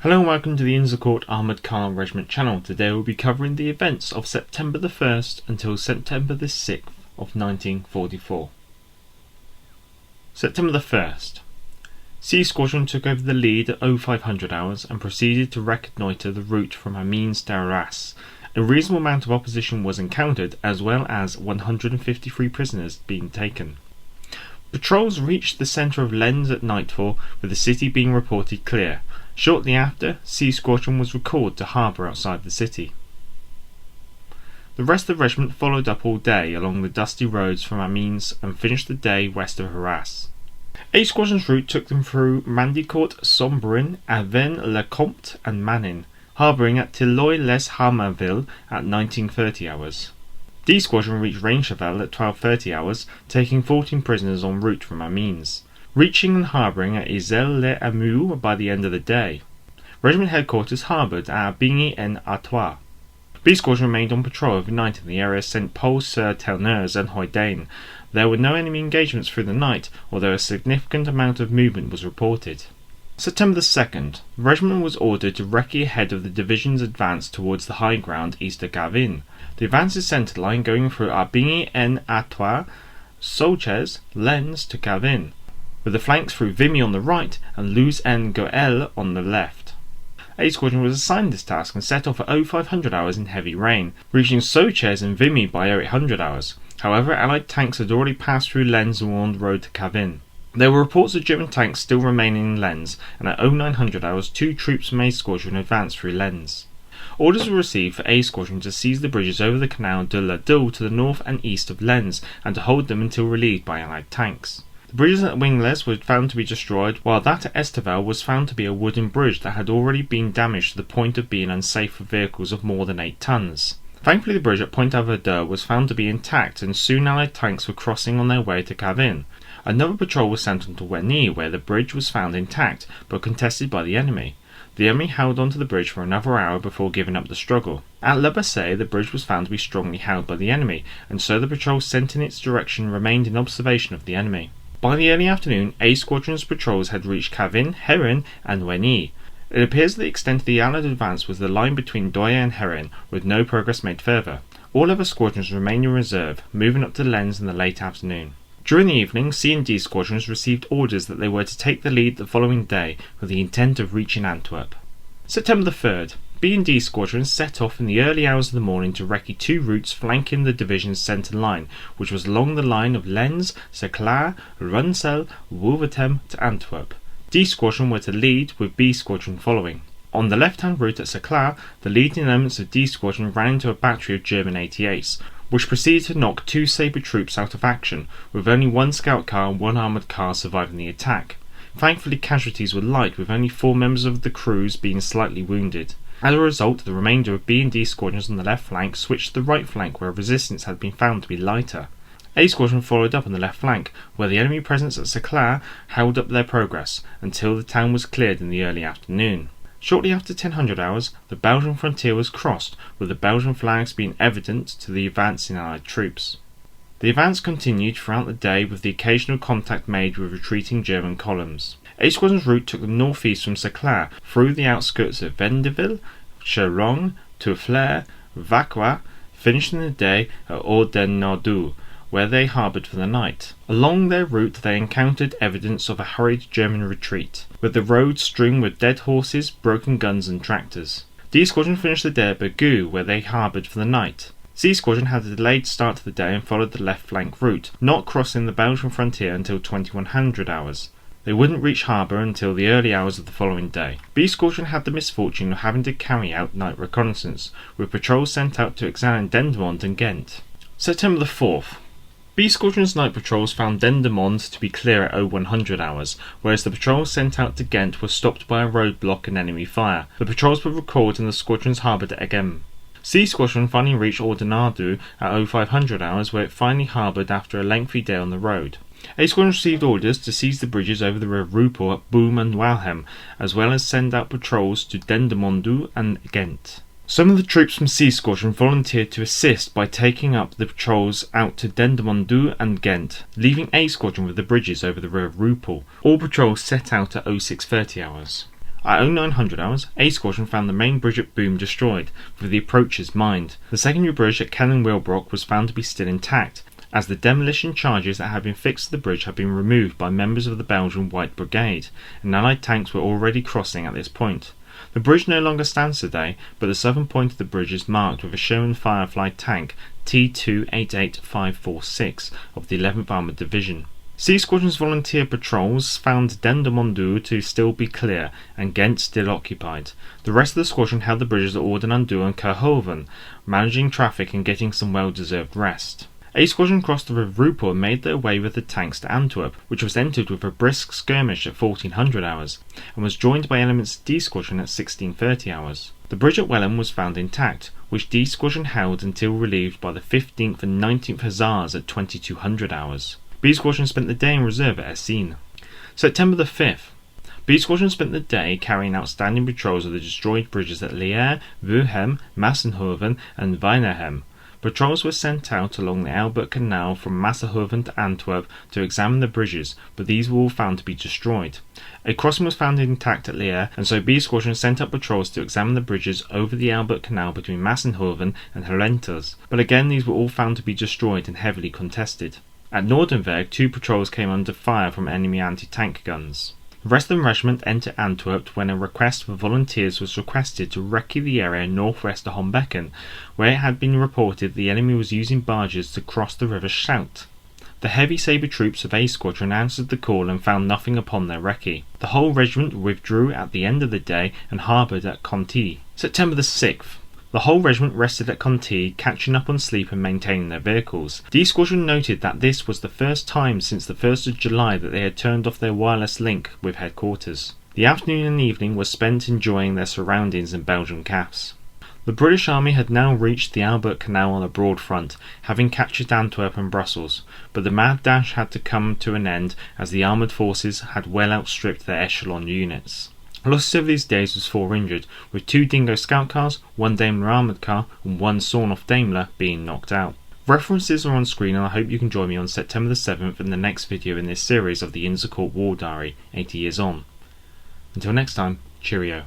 Hello and welcome to the Innscourt Armoured Car Regiment channel. Today we'll be covering the events of September the 1st until September the 6th of 1944. September the 1st. C Squadron took over the lead at 0500 hours and proceeded to reconnoitre the route from Amiens to Arras. A reasonable amount of opposition was encountered, as well as 153 prisoners being taken. Patrols reached the centre of Lens at nightfall, with the city being reported clear. Shortly after, C Squadron was recalled to harbour outside the city. The rest of the regiment followed up all day along the dusty roads from Amiens and finished the day west of Arras. A Squadron's route took them through Mandicourt, Sombrin, Aven-le-Comte and Manin, harbouring at Tilloy-les-Harmainville at 1930 hours. D Squadron reached Rainchevel at 1230 hours, taking 14 prisoners en route from Amiens, reaching and harbouring at Iselle-les-Amours by the end of the day. Regiment headquarters harboured at Bigny-en-Artois. B Squadron remained on patrol overnight in the area Saint-Paul-sur-Terneuse and Hoydain. There were no enemy engagements through the night, although a significant amount of movement was reported. September the 2nd. The regiment was ordered to recce ahead of the division's advance towards the high ground east of Gavin. The advance's centre line going through Bigny-en-Artois, Sauchez, Lens to Gavin, with the flanks through Vimy on the right and Luz-en-Goël on the left. A Squadron was assigned this task and set off at 0500 hours in heavy rain, reaching Sauchez and Vimy by 0800 hours. However, Allied tanks had already passed through Lens and were on the road to Gavin. There were reports of German tanks still remaining in Lens, and at 0900 hours 2 troops from A Squadron advanced through Lens. Orders were received for A Squadron to seize the bridges over the Canal de la Dule to the north and east of Lens, and to hold them until relieved by Allied tanks. The bridges at Wingles were found to be destroyed, while that at Esteval was found to be a wooden bridge that had already been damaged to the point of being unsafe for vehicles of more than 8 tons. Thankfully, the bridge at Pointe-à-Verdun was found to be intact, and soon Allied tanks were crossing on their way to Gavin. Another patrol was sent on to Weny, where the bridge was found intact, but contested by the enemy. The enemy held onto the bridge for another hour before giving up the struggle. At Le Basset, the bridge was found to be strongly held by the enemy, and so the patrol sent in its direction remained in observation of the enemy. By the early afternoon, A Squadron's patrols had reached Cavin, Hérin, and Weny. It appears that the extent of the Allied advance was the line between Doye and Hérin, with no progress made further. All other squadrons remained in reserve, moving up to Lens in the late afternoon. During the evening, C and D Squadrons received orders that they were to take the lead the following day with the intent of reaching Antwerp. September the 3rd. B and D Squadrons set off in the early hours of the morning to recce 2 routes flanking the division's centre line, which was along the line of Lens, Seclar, Runsel, Wolvertem to Antwerp. D Squadron were to lead, with B Squadron following. On the left-hand route at Seclar, the leading elements of D Squadron ran into a battery of German 88s, which proceeded to knock 2 Sabre troops out of action, with only 1 scout car and 1 armoured car surviving the attack. Thankfully, casualties were light, with only 4 members of the crews being slightly wounded. As a result, the remainder of B and D Squadrons on the left flank switched to the right flank, where resistance had been found to be lighter. A Squadron followed up on the left flank, where the enemy presence at Seclar held up their progress until the town was cleared in the early afternoon. Shortly after 1000 hours, the Belgian frontier was crossed, with the Belgian flags being evident to the advancing Allied troops. The advance continued throughout the day, with the occasional contact made with retreating German columns. A Squadron's route took them northeast from Seclar, through the outskirts of Vendeville, Cheron, Tourflers, Vacquois, finishing the day at Orden-Nordou, where they harboured for the night. Along their route they encountered evidence of a hurried German retreat, with the roads strewn with dead horses, broken guns and tractors. D Squadron finished the day at Bergues, where they harboured for the night. C Squadron had a delayed start to the day and followed the left flank route, not crossing the Belgian frontier until 2100 hours. They wouldn't reach harbour until the early hours of the following day. B Squadron had the misfortune of having to carry out night reconnaissance, with patrols sent out to examine Dendermonde and Ghent. September the 4th. B Squadron's night patrols found Dendermonde to be clear at 0100 hours, whereas the patrols sent out to Ghent were stopped by a roadblock and enemy fire. The patrols were recalled and the squadrons harboured at Egem. C Squadron finally reached Ordenardo at 0500 hours, where it finally harboured after a lengthy day on the road. A Squadron received orders to seize the bridges over the River Rupel at Boom and Walhem, as well as send out patrols to Dendermonde and Ghent. Some of the troops from C Squadron volunteered to assist by taking up the patrols out to Dendermonde and Ghent, leaving A Squadron with the bridges over the River Rupel. All patrols set out at 0630 hours. At 0900 hours, A Squadron found the main bridge at Boom destroyed, with the approaches mined. The secondary bridge at Cannon Wilbrock was found to be still intact, as the demolition charges that had been fixed to the bridge had been removed by members of the Belgian White Brigade, and Allied tanks were already crossing at this point. The bridge no longer stands today, but the southern point of the bridge is marked with a Sherman Firefly tank T288546 of the 11th Armoured Division. C Squadron's volunteer patrols found Dendermonde to still be clear and Ghent still occupied. The rest of the squadron held the bridges at Oudenarde and Kerhoven, managing traffic and getting some well-deserved rest. A Squadron crossed the River Rupel and made their way with the tanks to Antwerp, which was entered with a brisk skirmish at 1400 hours, and was joined by elements of D Squadron at 1630 hours. The bridge at Wellham was found intact, which D Squadron held until relieved by the 15th and 19th Hussars at 2200 hours. B Squadron spent the day in reserve at Essines. September the 5th. B Squadron spent the day carrying out standing patrols of the destroyed bridges at Liège, Wuhem, Massenhoven and Weinerhem. Patrols were sent out along the Albert Canal from Massenhoven to Antwerp to examine the bridges, but these were all found to be destroyed. A crossing was found intact at Liège, and so B Squadron sent up patrols to examine the bridges over the Albert Canal between Massenhoven and Herentals, but again these were all found to be destroyed and heavily contested. At Noordenberg, 2 patrols came under fire from enemy anti-tank guns. The rest of the regiment entered Antwerp when a request for volunteers was requested to recce the area northwest of Hombeken, where it had been reported the enemy was using barges to cross the river Scheldt. The heavy sabre troops of A Squadron answered the call and found nothing upon their recce. The whole regiment withdrew at the end of the day and harboured at Conti. September the 6th. The whole regiment rested at Conti, catching up on sleep and maintaining their vehicles. D Squadron noted that this was the first time since the 1st of July that they had turned off their wireless link with headquarters. The afternoon and evening were spent enjoying their surroundings in Belgian CAFs. The British Army had now reached the Albert Canal on a broad front, having captured Antwerp and Brussels, but the mad dash had to come to an end as the armoured forces had well outstripped their echelon units. Losses over these days was 4 injured, with 2 Dingo scout cars, 1 Daimler armoured car and 1 sawn-off Daimler being knocked out. References are on screen, and I hope you can join me on September the 7th in the next video in this series of the Innsbruck War Diary, 80 years on. Until next time, cheerio.